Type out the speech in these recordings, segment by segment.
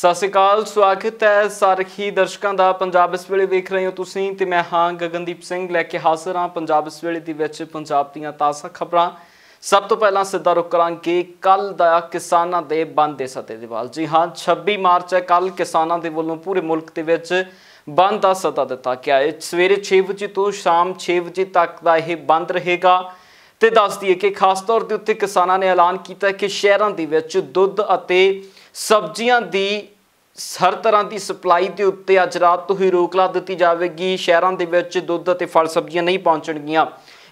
ਸਤਿ ਸ਼੍ਰੀ ਅਕਾਲ, ਸਵਾਗਤ है सारे दर्शकों का। पंजाब इस वेले वेख रहे हो तुसीं ते मैं हाँ गगनदीप सिंह लैके हाजिर हाँ पंजाब इस वेले दी विच पंजाब दीयां ताज़ा खबरां। सब तो पहला सीधा रुख करांगे कल दा किसानां दे बंद दे सत्ते दे वाल। जी हाँ, 26 मार्च है, कल किसानां दे वल्लों पूरे मुल्क दे विच बंद दा सत्ता दिता गया है। सवेरे 6 बजे तो शाम 6 बजे तक दा यह बंद रहेगा। तो दस दईए कि खास तौर के उत्ते किसानां ने ऐलान किया कि शहरों दे विच दुध अते सब्जियां दी हर तरह की सप्लाई के उत्ते अज रात तो ही रोक ला दी जाएगी। शहरों के विच दुध अते फल सब्जियां नहीं पहुँचणगियां।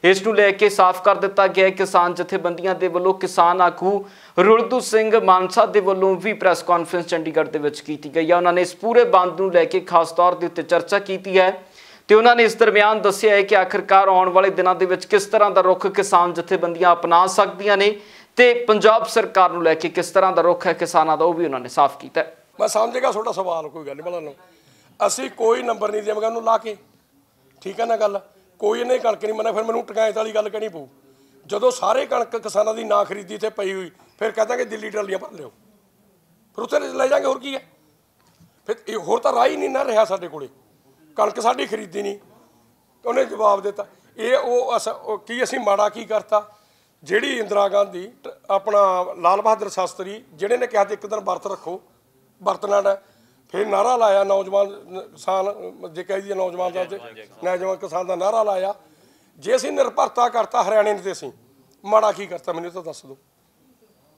इस नूं लैके साफ कर दिता गया। किसान जथेबंदियां दे वल्लों किसान आगू रुलदू सिंह मानसा दे वल्लों भी प्रैस कॉन्फ्रेंस चंडीगढ़ दे विच कीती गई है। उन्होंने इस पूरे बंद नूं लैके खास तौर के उत्ते चर्चा की है तो उन्होंने इस दरम्यान दस्सिया है कि आखिरकार आने वाले दिनों के विच किस तरह का रुख किसान जथेबंदियां अपना सकदियां ने ते पंजाब सरकार नूं लैके किस तरह का रुख है किसानों का, वो भी उन्होंने साफ किया। मैं समझेगा थोड़ा सवाल, कोई गल नहीं बोलो। असी कोई नंबर नहीं देवांगे उन्होंने ला के, ठीक है ना गल। कोई नहीं कणक नहीं मना, फिर मैंने टकायत वाली गल कहनी पऊ। जो सारे कणक किसानों की ना खरीदी थे पई हुई, फिर कहता कि दिल्ली ट्रालियां भर लियो, फिर उत्थे ले जाएंगे। होर की है फिर, होर तो राह ही नहीं ना रहा साडे कोले। कणक साडी खरीदी नहीं, उन्हें जवाब दिता। ये की असी माड़ा की करता। जिहड़ी इंदिरा गांधी अपना लाल बहादुर शास्त्री जिहड़े ने कहा एक दिन वर्त रखो, बरतना है, फिर नारा लाया नौजवान किसान, जे कह दिए नौजवान किसान का नारा लाया। जे असीं निर्भरता करता हरियाणे ने, तो असीं माड़ा की करता मैनूं तो दस दो।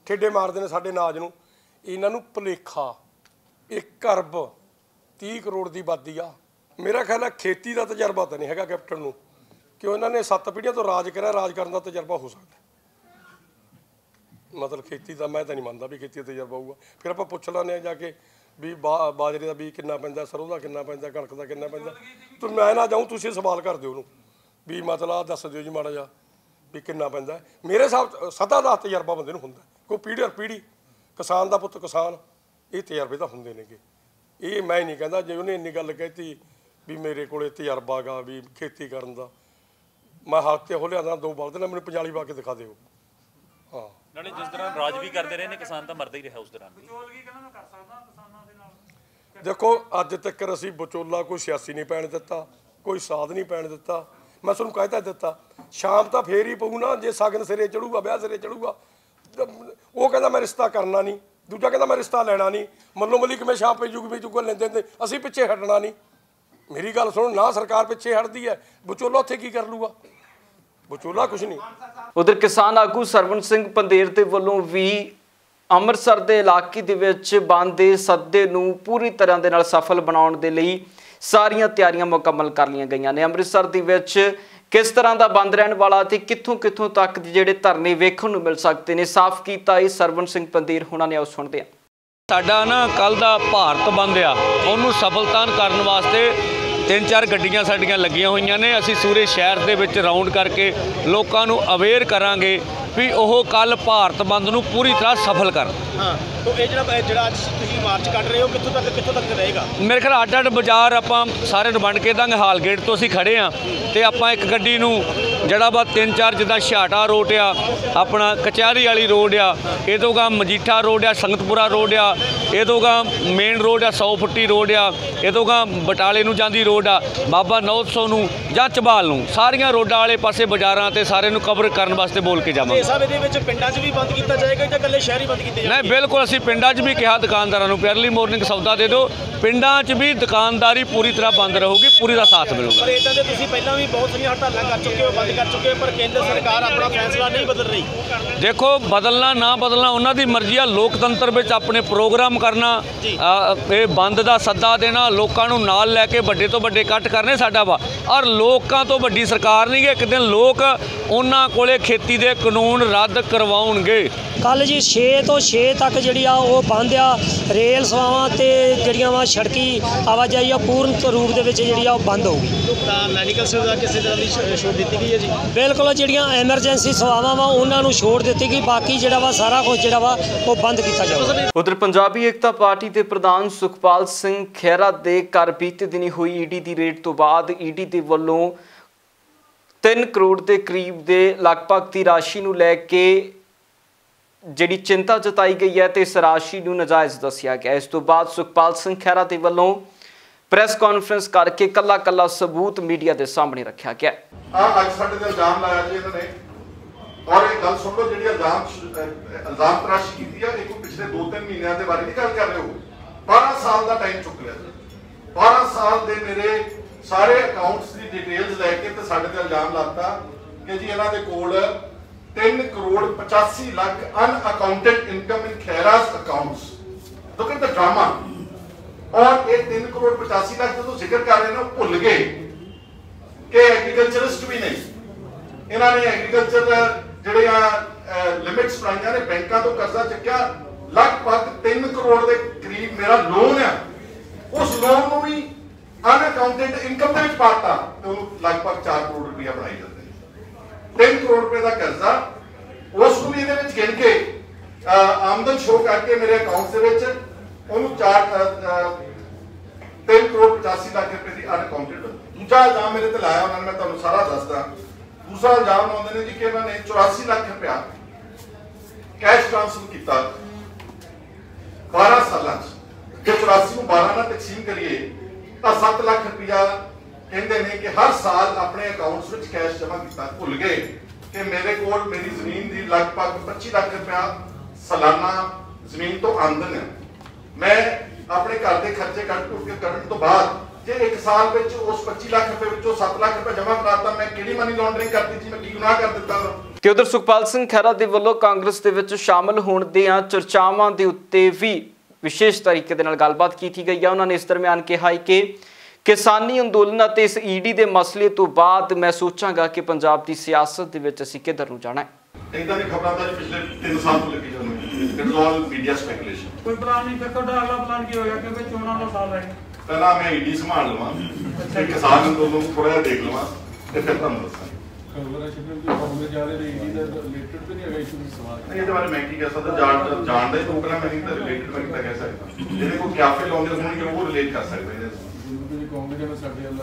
ठेडे मारते हैं साडे नाज नूं। इन्हां नूं भुलेखा 1 अरब 30 करोड़ की आबादी आ। मेरा ख्याल है खेती का तजर्बा तो नहीं है कैप्टन नूं, कि उन्होंने 7 पीढ़ियों तो राज करा, राज करने का तजर्बा हो सकता। मतलब खेती का मैं तो नहीं मानता भी खेती का तजर्बा होगा। फिर आप पुछ लें जाके भी बाजरे का बीज कितना पैंदा, सरों का कितना पैंदा, कणक का कितना पैंदा। तो मैं ना जाऊँ, तुसीं सवाल कर दिओ भी मतलब दस दिओ जी माड़ा जा भी कितना पैंदा। मेरे हिसाब सदा का तजर्बा बंदे नूं हुंदा, कोई पीढ़ी हर पीढ़ी किसान का पुत्त किसान, ये तजर्बे तो होंदे नेगे। ये मैं नहीं कहता जे उन्हें इन्नी गल कहती भी मेरे को तजर्बा गा भी खेती करन दा। मैं हल्के हो लिया 2 बल्द ने, मैंने 45 पा के दिखा दो। हाँ, नाले जिस दौरान राज भी करते रहे ने किसान तो मरदा ही रहा उस दौरान। देखो अज तक असी विचोला कोई सियासी नहीं पैण दिता, कोई साध नहीं पैण दिता। मैं तुहानूं कहता दिता शाम तो फेर ही पऊ ना, जे सगन सिरे चढ़ूगा, ब्याह सिरे चढ़ूगा। वो कहता मैं रिश्ता करना नहीं, दूजा कहता मैं रिश्ता लेना नहीं। मल्लो मली किवें शाम पे जुग भी जुग लेंदे, असीं पिछे हटना नहीं। मेरी गल सुनो ना, सरकार पिछे हटदी है, विचोला उत्थे की कर लूगा? विचोला कुछ नहीं। उधर किसान आगू सरवण सिंह पंदेर के वलों भी अमृतसर के इलाके दे विच बंद दे सद्दे नूं पूरी तरह दे नाल सफल बनाउण दे लई सारियां तैयारियां मुकम्मल कर लिया गईयां ने। अमृतसर दे विच किस तरह का बंद रहने वाला ते कित्थों कित्थों तक जिहड़े धरने वेखण नूं मिल सकते ने, साफ कीता है सरवण सिंह पंदेर होणां ने। आओ सुणदे हां। साडा ना कल दा भारत बंद आ, उहनूं सफलतान करन वास्ते 3-4 गड्डियां साडियां लगियां होईयां ने। असीं सूरे शहर दे विच राउंड करके लोकां नूं अवेयर करांगे भी ओह कल भारत बंद नूं पूरी तरह सफल कर। हाँ, तो ये जिहड़ा अज तुसीं मार्च कर रहे हो कित्थों तक रहेगा? मेरे ख्याल अड्ड बाजार आपां सारे नूं वंड के दांगे। हाल गेट तो असीं खड़े हाँ ते आपां एक गड्डी नूं जिहड़ा वा 3-4 जिद्दां छाटा रोड आ, अपना कचहरी वाली रोड आ, ये तो गा मजीठा रोड आ, संगतपुरा रोड आ, ये तो गा मेन रोड आ 100 फुट्टी रोड आ, ये तो गा बटाले नूं जांदी रोड आ, बाबा 900 नूं जां झबाल नूं, सारियां रोडां वाले पासे बाजारां ते सारे नूं कवर करन वास्ते बोल के जावांगे। सब ਇਹਦੇ ਵਿੱਚ ਪਿੰਡਾਂ 'ਚ ਵੀ ਬੰਦ ਕੀਤਾ ਜਾਏਗਾ ਜਾਂ ਇਕੱਲੇ ਸ਼ਹਿਰੀ ਬੰਦ ਕੀਤੇ ਜਾਣਗੇ? नहीं बिल्कुल, असीं पिंडां 'च भी कहा दुकानदारां नूं अर्ली मॉर्निंग सौदा दे दो। पिंडां 'च भी दुकानदारी पूरी तरह बंद रहूगी, पूरी दा साथ मिलूगा। पर इदां ਦੇ ਤੁਸੀਂ ਪਹਿਲਾਂ ਵੀ बहुत ਸਾਰੀਆਂ हड़तालां कर चुके हो, बंद कर चुके हो, पर केंद्र सरकार अपना फैसला नहीं बदल रही। देखो बदलना ना बदलना उन्होंने मर्जी आ। लोकतंत्र में अपने प्रोग्राम करना, ये बंद का सद्दा देना, लोगों को नाल लैके बड़े तो बड़े इकट्ठ करने साडा वा। और लोगों तो वड्डी सरकार नहीं है। एक दिन लोग उन्हां कोले खेती के कानून रद्द करवाउणगे। कल जी 6 तो 6 तक जी बंद आ। रेल सेवावां ते जिहड़ियां वा सड़की आवाजाही पूर्ण रूप दे विच जिहड़ी बंद होगी। मैडिकल सेवा किसी तरह की छूट दी गई है जी? बिल्कुल, जिहड़ियां एमरजेंसी सेवावां वा उन्हां नूं छूट दी गई, बाकी जिहड़ा वा सारा कुछ जिहड़ा वा वो बंद किया जाएगा। उधर पंजाबी एकता पार्टी के प्रधान सुखपाल सिंह खैरा दे घर बीते दिनी हुई ईडी की रेड तो बाद ईडी के वलों 3 करोड़ के करीब के लगभग की राशि नूं लैके ਜਿਹੜੀ ਚਿੰਤਾ ਜਤਾਈ ਗਈ ਹੈ ਤੇ ਇਸ ਰਾਸ਼ੀ ਨੂੰ ਨਜਾਇਜ਼ ਦੱਸਿਆ ਗਿਆ। ਇਸ ਤੋਂ ਬਾਅਦ ਸੁਖਪਾਲ ਸਿੰਘ ਖਹਿਰਾ ਦੇ ਵੱਲੋਂ ਪ੍ਰੈਸ ਕਾਨਫਰੰਸ करके ਕੱਲਾ ਕੱਲਾ सबूत मीडिया के सामने रखा गया। ਅੱਜ ਸਾਡੇ ਤੇ ਇਲਜ਼ਾਮ ਲਾਇਆ ਜੀ ਇਹਨਾਂ ਨੇ, और एक गल सुन लो, जी इल्जाम तराशी की है, एक पिछले 2-3 महीनों के बारे नहीं गल कर रहे हो। 12 साल का टाइम चुक लिया, 12 साल के मेरे सारे अकाउंट्स की डिटेल्स लैके तो साढ़े ते इल्जाम लाता कि जी इन्हों के कोल 3,85,00,000 अनअकाउंटेड इनकम इन खैरास accounts. Look at the drama. और ये 3,85,00,000 जो जिक्र कर रहे हैं भुल गए कि एग्रीकल्चरिस्ट भी नहीं, इन्होंने एग्रीकल्चर ਜਿਹੜੇ ਲਿਮਿਟਸ ਬਣਾਈਆਂ ਨੇ, ਬੈਂਕਾਂ ਤੋਂ ਕਰਜ਼ਾ ਚੱਕਿਆ, ਲਗਭਗ 3 ਕਰੋੜ ਦੇ ਕਰੀਬ ਮੇਰਾ ਲੋਨ ਹੈ, ਉਸ ਲੋਨ ਨੂੰ ਵੀ ਅਨਅਕਾਊਂਟਡ ਇਨਕਮ ਦੇ ਵਿੱਚ ਪਾਤਾ ਤੇ ਉਹਨੂੰ ਲਗਭਗ 4 ਕਰੋੜ ਰੁਪਇਆ ਬਣਾਈ ਜਾਂਦੇ। 3 ਕਰੋੜ ਰੁਪਏ ਦਾ ਕਰਜ਼ਾ, ਉਸ ਨੂੰ ਵੀ ਇਹਦੇ ਵਿੱਚ ਗਿਣ ਕੇ ਆਮਦਨ ਸ਼ੋ ਕਰਕੇ ਮੇਰੇ ਅਕਾਊਂਟ ਦੇ ਵਿੱਚ ਉਹਨੂੰ 3 ਕਰੋੜ 85 ਲੱਖ ਰੁਪਏ ਦੀ ਅਨਅਕਾਊਂਟਡ। ਦੂਜਾ ਇਲਜ਼ਾਮ ਮੇਰੇ ਤੇ ਲਾਇਆ ਉਹਨਾਂ ਨੇ, ਮੈਂ ਤੁਹਾਨੂੰ ਸਾਰਾ ਦੱਸਦਾ। दूसरा इल्जाम लाते हैं जी कि इन्होंने 84 लाख रुपया कैश ट्रांसफर किया 12 साल। जो 84 को 12 ना तकसीम करिए तो 7 लाख रुपया कहते हैं कि हर साल अपने अकाउंट्स में कैश जमा किया। भुल गए कि मेरे को मेरी जमीन की लगभग 25 लाख रुपया सालाना जमीन तो आमदन है। मैं अपने घर के खर्चे कटने तो बाद जे एक साल में उस 25 लाख रुपए ਵਿੱਚੋਂ 7 ਲੱਖ ਰੁਪਏ ਜਮ੍ਹਾਂ ਕਰਾਤਾ, ਮੈਂ ਕਿਹੜੀ ਮਨੀ ਲਾਂਡਰਿੰਗ ਕਰਤੀ ਸੀ, ਮੈਂ ਕੀ ਗੁਨਾਹ ਕਰ ਦਿੱਤਾ। ਤੇ ਉਧਰ ਸੁਖਪਾਲ ਸਿੰਘ ਖਹਿਰਾ ਦੇ ਵੱਲੋਂ ਕਾਂਗਰਸ ਦੇ ਵਿੱਚ ਸ਼ਾਮਲ ਹੋਣ ਦੀਆਂ ਚਰਚਾਵਾਂ ਦੇ ਉੱਤੇ ਵੀ ਵਿਸ਼ੇਸ਼ ਤਰੀਕੇ ਦੇ ਨਾਲ ਗੱਲਬਾਤ ਕੀਤੀ ਗਈ ਹੈ। ਉਹਨਾਂ ਨੇ ਇਸ ਦਰਮਿਆਨ ਕਿਹਾ ਕਿ ਕਿਸਾਨੀ ਅੰਦੋਲਨ ਅਤੇ ਇਸ ਈਡੀ ਦੇ ਮਸਲੇ ਤੋਂ ਬਾਅਦ ਮੈਂ ਸੋਚਾਂਗਾ ਕਿ ਪੰਜਾਬ ਦੀ ਸਿਆਸਤ ਦੇ ਵਿੱਚ ਅਸੀਂ ਕਿੱਧਰ ਨੂੰ ਜਾਣਾ ਹੈ। ਇਦਾਂ ਦੀ ਖਬਰਾਂ ਤਾਂ ਪਿਛਲੇ 3 ਸਾਲ ਤੋਂ ਲੱਗੀ ਜਾਂਦੀਆਂ, ਇਟਸ ਆਲ ਮੀਡੀਆ ਸਪੈਕੂਲੇਸ਼ਨ। ਕੋਈ ਪਲਾਨ ਨਹੀਂ, ਫਿਰ ਤੁਹਾਡਾ ਅਗਲਾ ਪਲਾਨ ਕੀ ਹੋਇਆ ਕਿਉਂਕਿ ਚੋਣਾਂ ਦਾ ਸਾਲ ਹੈ। ਪਹਿਲਾਂ ਮੈਂ ਈਡੀ ਸੰਭਾਲ ਲਵਾਂ, ਫਿਰ ਕਿਸਾਨ ਅੰਦੋਲਨ ਨੂੰ ਥੋੜਾ ਜਿਹਾ ਦੇਖ ਲਵਾਂ ਤੇ ਫਿਰ ਤੁਹਾਨੂੰ ਦੱਸਾਂਗੇ। ਖਬਰਾਂ ਛੱਡਣ ਦੀ ਖਬਰ ਜਾ ਰਹੀ ਹੈ ਈਡੀ ਦਾ ਰਿਲੇਟਡ ਤੇ ਨਹੀਂ ਹੈਗਾ ਇਸ਼ੂ ਸਵਾਲ। ਨਹੀਂ, ਇਹਦੇ ਬਾਰੇ ਮੈਂ ਕੀ ਕਹਿ ਸਕਦਾ, ਜਾਣਦਾ ਹੀ ਪ੍ਰੋਗਰਾਮ ਹੈ, ਨਹੀਂ ਤਾਂ ਰਿਲੇਟਡ ਮੈਂ ਕਿੱਦਾਂ ਕਹਿ ਸਕਦਾ। ਜਿਹੜੇ ਕੋਈ ਕਿਆਫੇ ਲਾਉਂਦੇ ਹੋਣਗੇ ਉਹ ਰਿਲੇਟ ਕਰ ਸਕਦੇ ਨੇ। ਕਾਂਗਰਸ ਨੇ ਸਾਡੇ ਵੱਲ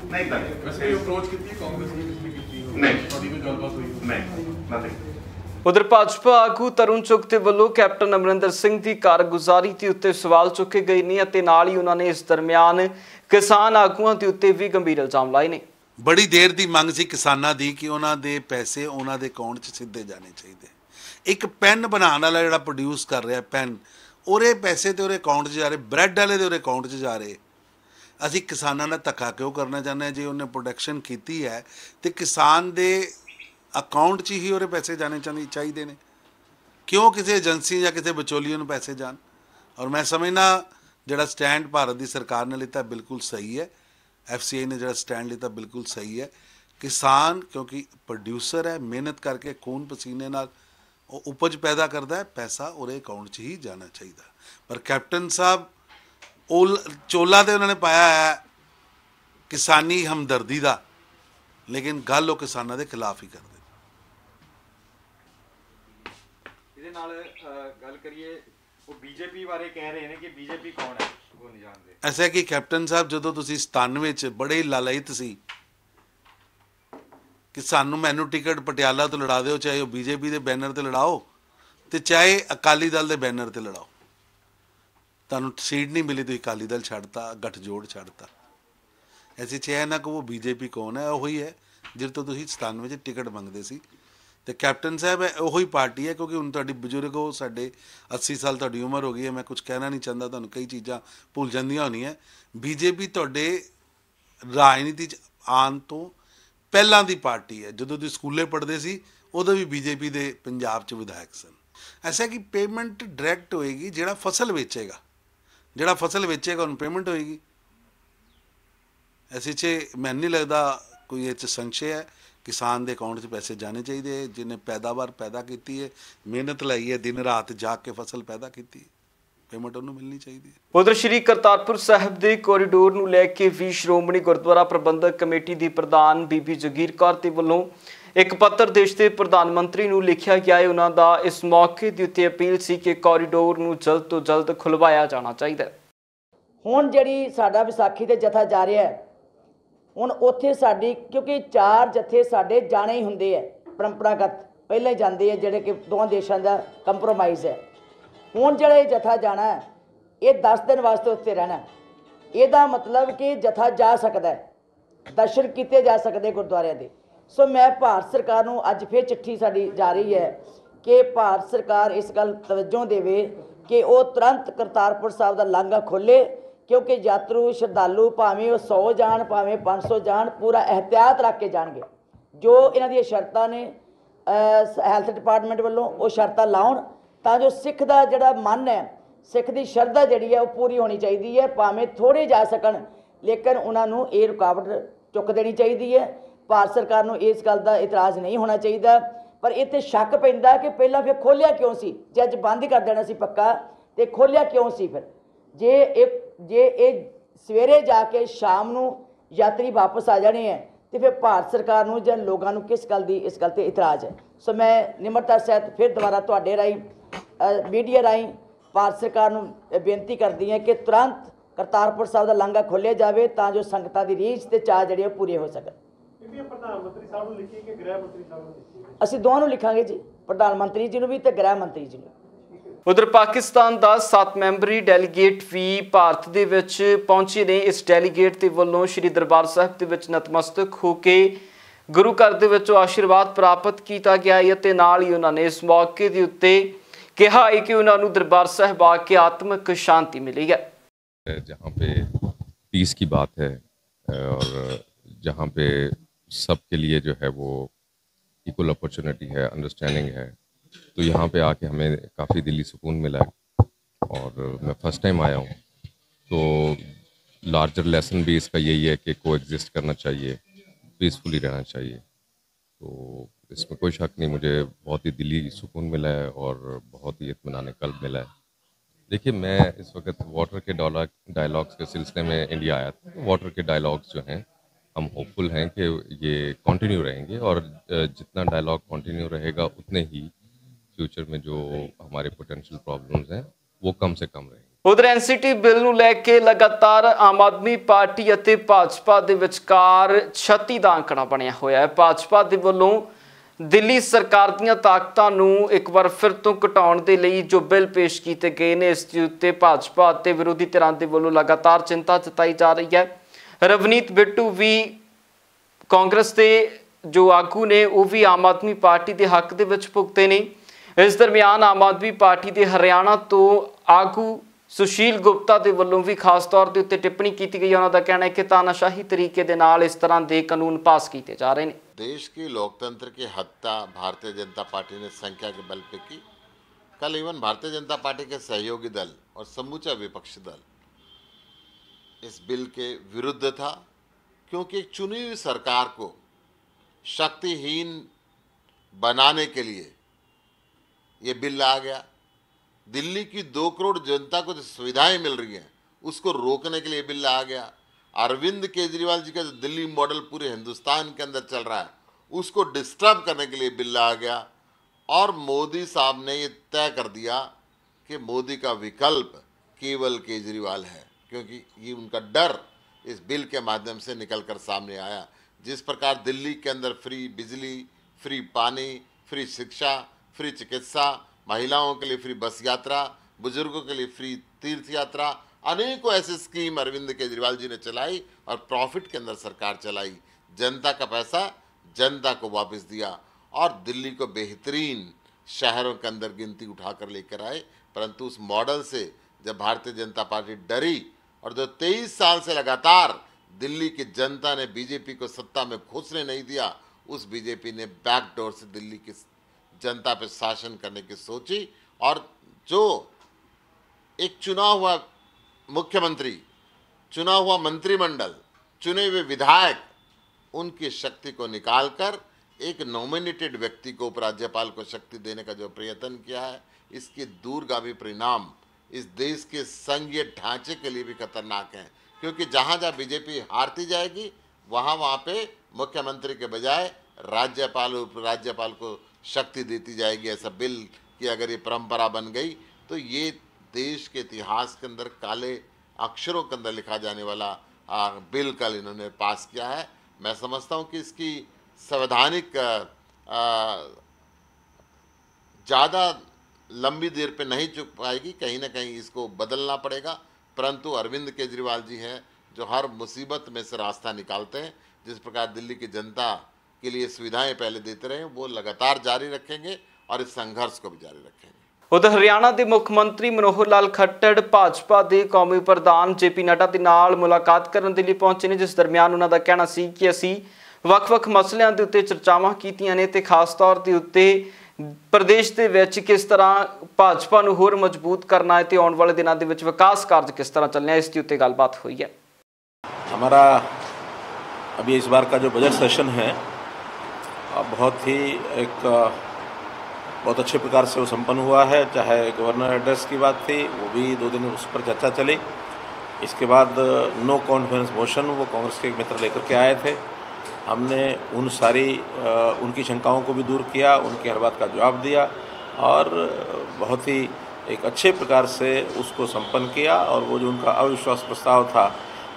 ਨਹੀਂ ਤਾਂ ਵੈਸੇ ਅਪਰੋਚ ਕੀਤੀ ਕਾਂਗਰਸ ਨੇ ਕੀਤੀ ਨਹੀਂ, ਤੁਹਾਡੀ ਕੋਈ ਗੱਲਬਾਤ ਹੋਈ ਨਹੀਂ, ਨਥਿੰਗ। ਉਧਰ ਭਾਜਪਾ ਆਗੂ ਤਰੁਣ ਚੁੱਗ ਦੇ ਵੱਲੋਂ ਕੈਪਟਨ ਅਮਰਿੰਦਰ ਸਿੰਘ ਦੀ ਕਾਰਗੁਜ਼ਾਰੀ ਦੇ ਉੱਤੇ ਸਵਾਲ ਚੁੱਕੇ ਗਏ ਨੇ ਅਤੇ ਨਾਲ ਹੀ ਉਹਨਾਂ ਨੇ ਇਸ ਦਰਮਿਆਨ ਕਿਸਾਨ ਆਗੂਆਂ ਦੇ ਉੱਤੇ ਵੀ ਗੰਭੀਰ ਇਲਜ਼ਾਮ ਲਾਏ ਨੇ। ਬੜੀ ਦੇਰ ਦੀ ਮੰਗ ਸੀ ਕਿਸਾਨਾਂ ਦੀ ਕਿ ਉਹਨਾਂ ਦੇ ਪੈਸੇ ਉਹਨਾਂ ਦੇ ਅਕਾਊਂਟ 'ਚ ਸਿੱਧੇ ਜਾਣੇ ਚਾਹੀਦੇ। ਇੱਕ ਪੈਨ ਬਣਾਉਣ ਵਾਲਾ ਜਿਹੜਾ ਪ੍ਰੋਡਿਊਸ ਕਰ ਰਿਹਾ ਪੈਨ, ਉਹਦੇ ਪੈਸੇ ਤੇ ਉਹਦੇ ਅਕਾਊਂਟ 'ਚ ਜਾ ਰਹੇ, ਬ੍ਰੈਡ ਵਾਲੇ ਦੇ ਉਹਦੇ ਅਕਾਊਂਟ 'ਚ ਜਾ ਰਹੇ। ਅਸੀਂ ਕਿਸਾਨਾਂ ਨਾਲ ਧੱਕਾ ਕਿਉਂ ਕਰਨਾ ਚਾਹੁੰਦੇ ਹਾਂ? ਜੇ ਉਹਨੇ ਪ੍ਰੋਡਕਸ਼ਨ ਕੀਤੀ ਹੈ ਤੇ ਕਿਸਾਨ ਦੇ ਅਕਾਊਂਟ 'ਚ ਹੀ ਉਹਦੇ ਪੈਸੇ ਜਾਣੇ ਚਾਹੀਦੇ ਨੇ। ਕਿਉਂ ਕਿਸੇ ਏਜੰਸੀ ਜਾਂ ਕਿਸੇ ਵਿਚੋਲੀਏ ਨੂੰ ਪੈਸੇ ਜਾਣ? ਔਰ ਮੈਂ ਸਮਝਦਾ ਜਿਹੜਾ ਸਟੈਂਡ ਭਾਰਤ ਦੀ ਸਰਕਾਰ ਨੇ ਲਿੱਤਾ ਬਿਲਕੁਲ ਸਹੀ ਹੈ। FCI ਨੇ ਜਿਹੜਾ ਸਟੈਂਡ ਲਿੱਤਾ ਬਿਲਕੁਲ ਸਹੀ ਹੈ। ਕਿਸਾਨ ਕਿਉਂਕਿ ਪ੍ਰੋਡਿਊਸਰ ਹੈ, ਮਿਹਨਤ ਕਰਕੇ ਖੂਨ ਪਸੀਨੇ ਨਾਲ ਉਹ ਉਪਜ ਪੈਦਾ ਕਰਦਾ ਹੈ, ਪੈਸਾ ਉਹਦੇ ਅਕਾਊਂਟ 'ਚ ਹੀ ਜਾਣਾ ਚਾਹੀਦਾ। ਪਰ ਕੈਪਟਨ ਸਾਹਿਬ ਉਹ ਚੋਲਾ ਤੇ ਉਹਨਾਂ ਨੇ ਪਾਇਆ ਹੈ ਕਿਸਾਨੀ ਹਮਦਰਦੀ ਦਾ, ਲੇਕਿਨ ਗੱਲ ਉਹ ਕਿਸਾਨਾਂ ਦੇ ਖਿਲਾਫ ਹੀ ਕਰਦੇ। ਇਹਦੇ ਨਾਲ ਗੱਲ ਕਰੀਏ, ਉਹ ਬੀਜੇਪੀ ਬਾਰੇ ਕਹਿ ਰਹੇ ਨੇ ਕਿ ਬੀਜੇਪੀ ਕੌਣ ਹੈ, ਉਹ ਨਹੀਂ ਜਾਣਦੇ। ਐਸਾ ਕਿ ਕੈਪਟਨ ਸਾਹਿਬ ਜਦੋਂ ਤੁਸੀਂ 97 'ਚ ਬੜੇ ਲਾਲਇਤ ਸੀ ਕਿ ਮੈਨੂੰ ਟਿਕਟ ਪਟਿਆਲਾ ਤੋਂ ਲੜਾ ਦਿਓ, ਚਾਹੇ ਉਹ ਬੀਜੇਪੀ ਦੇ ਬੈਨਰ ਤੇ ਲੜਾਓ ਤੇ ਚਾਹੇ ਅਕਾਲੀ ਦਲ ਦੇ ਬੈਨਰ ਤੇ ਲੜਾਓ। ਤੁਹਾਨੂੰ ਸੀਟ ਨਹੀਂ ਮਿਲੀ, ਤੁਸੀਂ ਅਕਾਲੀ ਦਲ ਛੱਡਤਾ, ਗੱਠਜੋੜ ਛੱਡਤਾ। ਐਸੀ ਚਾਹੇ ਨਾ ਕਿ ਉਹ ਬੀਜੇਪੀ ਕੌਣ ਹੈ, ਉਹੀ ਹੈ ਜਿਹਦੇ ਤੋਂ ਤੁਸੀਂ 97 'ਚ ਟਿਕਟ ਮੰਗਦੇ ਸੀ। ਤੇ ਕੈਪਟਨ ਸਾਹਿਬ ਉਹੀ ਪਾਰਟੀ ਹੈ, ਕਿਉਂਕਿ ਹੁਣ ਤੁਹਾਡੀ ਬਜ਼ੁਰਗ ਹੋ, ਸਾਡੇ 80 ਸਾਲ ਤੁਹਾਡੀ ਉਮਰ ਹੋ ਗਈ ਹੈ। ਮੈਂ ਕੁਝ ਕਹਿਣਾ ਨਹੀਂ ਚਾਹੁੰਦਾ, ਤੁਹਾਨੂੰ ਕਈ ਚੀਜ਼ਾਂ ਭੁੱਲ ਜਾਂਦੀਆਂ ਹੋਣੀਆਂ। ਬੀਜੇਪੀ ਤੁਹਾਡੇ ਰਾਜਨੀਤੀ 'ਚ ਆਉਣ ਤੋਂ ਪਹਿਲਾਂ ਦੀ ਪਾਰਟੀ ਹੈ। ਜਦੋਂ ਤੁਸੀਂ ਸਕੂਲੇ ਪੜ੍ਹਦੇ ਸੀ ਉਦੋਂ ਵੀ ਬੀਜੇਪੀ ਦੇ ਪੰਜਾਬ 'ਚ ਵਿਧਾਇਕ ਸਨ। ਐਸਾ ਕਿ ਪੇਮੈਂਟ ਡਾਇਰੈਕਟ ਹੋਏਗੀ, ਜਿਹੜਾ ਫਸਲ ਵੇਚੇਗਾ ਉਹਨੂੰ ਪੇਮੈਂਟ ਹੋਏਗੀ। ਐਸੇ 'ਚ ਮੈਨੂੰ ਨਹੀਂ ਲੱਗਦਾ ਕੋਈ ਇਹ 'ਚ ਸੰਸ਼ੇ ਹੈ। ਕਿਸਾਨ ਦੇ ਅਕਾਊਂਟ 'ਚ ਪੈਸੇ ਜਾਣੇ ਚਾਹੀਦੇ, ਜਿਹਨੇ ਪੈਦਾਵਾਰ ਪੈਦਾ ਕੀਤੀ ਹੈ, ਮਿਹਨਤ ਲਾਈ ਹੈ, ਦਿਨ ਰਾਤ ਜਾਗ ਕੇ ਫਸਲ ਪੈਦਾ ਕੀਤੀ, ਪੇਮੈਂਟ ਉਹਨੂੰ ਮਿਲਣੀ ਚਾਹੀਦੀ ਹੈ। ਉਧਰ ਸ਼੍ਰੀ ਕਰਤਾਰਪੁਰ ਸਾਹਿਬ ਦੇ ਕੋਰੀਡੋਰ ਨੂੰ ਲੈ ਕੇ ਵੀ ਸ਼੍ਰੋਮਣੀ ਗੁਰਦੁਆਰਾ ਪ੍ਰਬੰਧਕ ਕਮੇਟੀ ਦੀ ਪ੍ਰਧਾਨ ਬੀਬੀ ਜਗੀਰ ਕੌਰ ਦੇ ਵੱਲੋਂ ਇੱਕ ਪੱਤਰ ਦੇਸ਼ ਦੇ ਪ੍ਰਧਾਨ ਮੰਤਰੀ ਨੂੰ ਲਿਖਿਆ ਗਿਆ ਹੈ। ਉਹਨਾਂ ਦਾ ਇਸ ਮੌਕੇ ਦੇ ਉੱਤੇ ਅਪੀਲ ਸੀ ਕਿ ਕੋਰੀਡੋਰ ਨੂੰ ਜਲਦ ਤੋਂ ਜਲਦ ਖੁਲਵਾਇਆ ਜਾਣਾ ਚਾਹੀਦਾ ਹੈ। ਹੁਣ ਜਿਹੜੀ ਸਾਡਾ ਵਿਸਾਖੀ ਤੇ ਜਥਾ ਜਾ ਰਿਹਾ ਹੈ, ਹੁਣ ਉੱਥੇ ਸਾਡੀ ਕਿਉਂਕਿ 4 ਜਥੇ ਸਾਡੇ ਜਾਣੇ ਹੀ ਹੁੰਦੇ ਹੈ ਪਰੰਪਰਾਗਤ, ਪਹਿਲਾਂ ਹੀ ਜਾਂਦੇ ਆ ਜਿਹੜੇ ਕਿ ਦੋਵਾਂ ਦੇਸ਼ਾਂ ਦਾ ਕੰਪਰੋਮਾਈਜ਼ ਹੈ। ਹੁਣ ਜਿਹੜਾ ਇਹ ਜਥਾ ਜਾਣਾ ਹੈ ਇਹ 10 ਦਿਨ ਵਾਸਤੇ ਉੱਥੇ ਰਹਿਣਾ। ਇਹਦਾ ਮਤਲਬ ਕਿ ਜਥਾ ਜਾ ਸਕਦਾ ਹੈ, ਦਰਸ਼ਨ ਕੀਤੇ ਜਾ ਸਕਦੇ ਗੁਰਦੁਆਰਿਆਂ ਦੇ। ਸੋ ਮੈਂ ਭਾਰਤ ਸਰਕਾਰ ਨੂੰ ਅੱਜ ਫਿਰ ਚਿੱਠੀ ਸਾਡੀ ਜਾ ਰਹੀ ਹੈ ਕਿ ਭਾਰਤ ਸਰਕਾਰ ਇਸ ਗੱਲ ਤਵੱਜੋ ਦੇਵੇ ਕਿ ਉਹ ਤੁਰੰਤ ਕਰਤਾਰਪੁਰ ਸਾਹਿਬ ਦਾ ਲਾਂਘਾ ਖੋਲ੍ਹੇ, क्योंकि यात्रु श्रद्धालु भावें 100 जान भावें 500 जान पूरा एहतियात रख के जाएंगे। जो इन्हां दी शर्तां ने हैल्थ डिपार्टमेंट वालों वो शर्तां लाउण तां जो सिख दा जिहड़ा मन है, सिख दी शरधा जिहड़ी है वो पूरी होनी चाहिए है। भावें थोड़े जा सकन लेकिन उन्हां नूं ये रुकावट चुक देनी चाहिए है। भारत सरकार नूं इस गल दा इतराज़ नहीं होना चाहिए। पर इत्थे शक पैंदा कि पहलां फिर खोलिया क्यों सी, जे अज बंद कर देना सी पक्का ते खोलिया क्यों सी। फिर जे सवेरे जाके शाम नूं यात्री वापस आ जाने हैं तो फिर भारत सरकार नूं जां लोगां नूं किस गल दी इस गल ते इतराज़ है। सो मैं निमरता सहित फिर दोबारा तुहाडे राहीं मीडिया राहीं भारत सरकार नूं बेनती करदी हां कि तुरंत करतारपुर साहिब दा लांघा खोलिया जाए तां जो संगतां दी रीझ ते चाह जिहड़े पूरे हो सकन। प्रधानमंत्री साहब नूं लिखिए कि गृह मंत्री साहब नूं लिखिए? ਅਸੀਂ ਦੋਵਾਂ ਨੂੰ ਲਿਖਾਂਗੇ ਜੀ, प्रधानमंत्री जी नूं भी ते गृह मंत्री जी नूं। उधर पाकिस्तान का 7 मैंबरी डेलीगेट भी भारत दे विच पहुंचे ने। इस डेलीगेट के वलों श्री दरबार साहिब दे विच नतमस्तक होके गुरु घर दे विचों आशीर्वाद प्राप्त किया गया है ते नाल ही उन्होंने इस मौके के उत्ते कहा है कि उन्होंने दरबार साहिब आके आत्मिक शांति मिली है। जहाँ पे पीस की बात है और जहाँ पे सबके लिए जो है वो इक्वल अपॉर्चुनिटी है, अंडरस्टैंडिंग है, तो यहाँ पे आके हमें काफ़ी दिली सुकून मिला है। और मैं फ़र्स्ट टाइम आया हूँ, तो लार्जर लेसन भी इसका यही है कि को एग्जिस्ट करना चाहिए, पीसफुली रहना चाहिए। तो इसमें कोई शक नहीं, मुझे बहुत ही दिली सुकून मिला है और बहुत ही इत्मीनान कल्ब मिला है। देखिए, मैं इस वक्त वाटर के डायलॉग्स के सिलसिले में इंडिया आया था। वाटर के डायलॉग्स जो हैं हम होपफुल हैं कि ये कंटिन्यू रहेंगे और जितना डायलॉग कंटिन्यू रहेगा उतने ही फ्यूचर में जो हमारे पोटेंशियल प्रॉब्लम्स हैं वो कम से कम रहेंगे। उधर एनसीटी बिल नूं लैके लगातार आम आदमी पार्टी अते भाजपा दे विचकार छत्ती दा आंकड़ा बनिया होया है। भाजपा दे वल्लों दिल्ली सरकार दीयां ताकतां नूं एक बार फिर तो घटाउण दे लई जो बिल पेश कीते गए ने, इस दे उत्ते भाजपा अते विरोधी धिरां दे वल्लों लगातार चिंता जताई जा रही है। रवनीत बिट्टू भी कांग्रेस के जो आगू ने वो भी आम आदमी पार्टी के हक दे विच भुगते ने। इस दरमियान आम आदमी पार्टी के हरियाणा तो आगू सुशील गुप्ता के वलों भी खास तौर के उत्ते टिप्पणी की गई है। उन्होंने कहना है कि तानाशाही तरीके दे नाल इस तरह के कानून पास किए जा रहे हैं। देश की लोकतंत्र की हत्या भारतीय जनता पार्टी ने संख्या के बल पे की। कल इवन भारतीय जनता पार्टी के सहयोगी दल और समूचा विपक्षी दल इस बिल के विरुद्ध था, क्योंकि एक चुनी हुई सरकार को शक्तिहीन बनाने के लिए ये बिल आ गया। दिल्ली की 2 करोड़ जनता को जो सुविधाएं मिल रही हैं उसको रोकने के लिए बिल आ गया। अरविंद केजरीवाल जी का जो दिल्ली मॉडल पूरे हिंदुस्तान के अंदर चल रहा है उसको डिस्टर्ब करने के लिए बिल आ गया। और मोदी साहब ने ये तय कर दिया कि मोदी का विकल्प केवल केजरीवाल है, क्योंकि ये उनका डर इस बिल के माध्यम से निकलकर सामने आया। जिस प्रकार दिल्ली के अंदर फ्री बिजली, फ्री पानी, फ्री शिक्षा, फ्री चिकित्सा, महिलाओं के लिए फ्री बस यात्रा, बुजुर्गों के लिए फ्री तीर्थ यात्रा, अनेकों ऐसी स्कीम अरविंद केजरीवाल जी ने चलाई और प्रॉफिट के अंदर सरकार चलाई। जनता का पैसा जनता को वापस दिया और दिल्ली को बेहतरीन शहरों के अंदर गिनती उठाकर लेकर आए। परंतु उस मॉडल से जब भारतीय जनता पार्टी डरी और जो 23 साल से लगातार दिल्ली की जनता ने बीजेपी को सत्ता में घुसने नहीं दिया, उस बीजेपी ने बैकडोर से दिल्ली की जनता पर शासन करने की सोची। और जो एक चुना हुआ मुख्यमंत्री, चुना हुआ मंत्रिमंडल, चुने हुए विधायक, उनकी शक्ति को निकालकर एक नॉमिनेटेड व्यक्ति को उपराज्यपाल को शक्ति देने का जो प्रयत्न किया है, इसके दूरगामी परिणाम इस देश के संघीय ढांचे के लिए भी खतरनाक हैं। क्योंकि जहाँ जहाँ बीजेपी हारती जाएगी वहाँ पे मुख्यमंत्री के बजाय राज्यपाल उपराज्यपाल को शक्ति देती जाएगी। ऐसा बिल की अगर ये परंपरा बन गई तो ये देश के इतिहास के अंदर काले अक्षरों के अंदर लिखा जाने वाला बिल कल इन्होंने पास किया है। मैं समझता हूँ कि इसकी संवैधानिक ज़्यादा लंबी देर पे नहीं चुक पाएगी, कहीं ना कहीं इसको बदलना पड़ेगा। परंतु अरविंद केजरीवाल जी हैं जो हर मुसीबत में से रास्ता निकालते हैं। जिस प्रकार दिल्ली की जनता के लिए सुविधाएं पहले देते रहे, वो लगातार जारी रखेंगे और इस संघर्ष को भी जारी रखेंगे। उधर हरियाणा के मुख्य मंत्री मनोहर लाल खट्टर भाजपा के कौमी प्रधान JP नड्डा के नाल मुलाकात करने के लिए पहुंचे ने, जिस दरमियान उन्हों का कहना सी कि असी ਵੱਖ-ਵੱਖ मसलियां के उत्ते चर्चावां कीतियां ने ते खास तौर ते उत्ते प्रदेश के विच किस तरह भाजपा नूं होर मजबूत करना है ते आने वाले दिनों के विकास कार्य किस तरह चलने हैं, इसके उत्ते गलबात हुई है। हमारा अभी इस बार का जो बजट सेशन है बहुत ही बहुत अच्छे प्रकार से वो संपन्न हुआ है। चाहे गवर्नर एड्रेस की बात थी, वो भी 2 दिन उस पर चर्चा चली। इसके बाद नो कॉन्फिडेंस मोशन वो कांग्रेस के एक मित्र लेकर के आए थे। हमने उन सारी उनकी शंकाओं को भी दूर किया, उनकी हर बात का जवाब दिया और बहुत ही एक अच्छे प्रकार से उसको संपन्न किया। और वो जो उनका अविश्वास प्रस्ताव था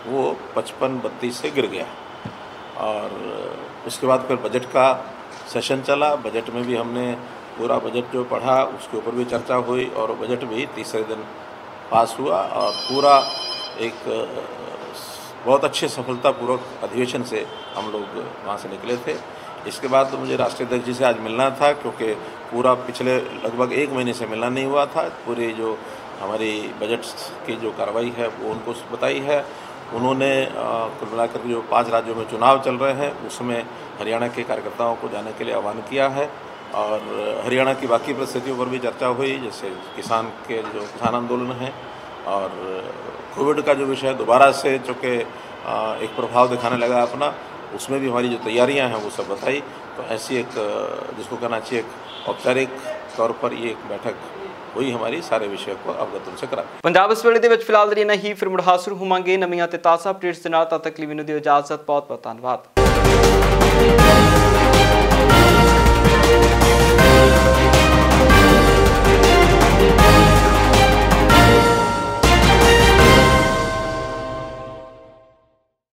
वो 55-32 से गिर गया। और उसके बाद फिर बजट का सेशन चला। बजट में भी हमने पूरा बजट जो पढ़ा उसके ऊपर भी चर्चा हुई और बजट भी तीसरे दिन पास हुआ और पूरा एक बहुत अच्छे सफलतापूर्वक अधिवेशन से हम लोग वहाँ से निकले थे। इसके बाद मुझे राष्ट्रीय अध्यक्ष जी से आज मिलना था, क्योंकि पूरा पिछले लगभग 1 महीने से मिलना नहीं हुआ था। पूरी जो हमारी बजट की जो कार्रवाई है वो उनको बताई है। उन्होंने कुल मिलाकर जो 5 राज्यों में चुनाव चल रहे हैं उसमें हरियाणा के कार्यकर्ताओं को जाने के लिए आह्वान किया है और हरियाणा की बाकी परिस्थितियों पर भी चर्चा हुई, जैसे किसान आंदोलन है और कोविड का जो विषय दोबारा से चूँकि एक प्रभाव दिखाने लगा अपना, उसमें भी हमारी जो तैयारियां हैं वो सब बताई। तो ऐसी एक जिसको कहना चाहिए एक औपचारिक तौर पर ये एक बैठक हुई, हमारी सारे विषय को अवगत उनसे करा। पंजाब इस वेले दे विच फिलहाल इन्ना ही, फिर मुड़ हाजिर होवांगे नवीं ते ताज़ा अपडेट्स दे नाल। तद तक ਲਈ ਮੈਨੂੰ ਦਿਓ इजाजत। बहुत बहुत धन्यवाद।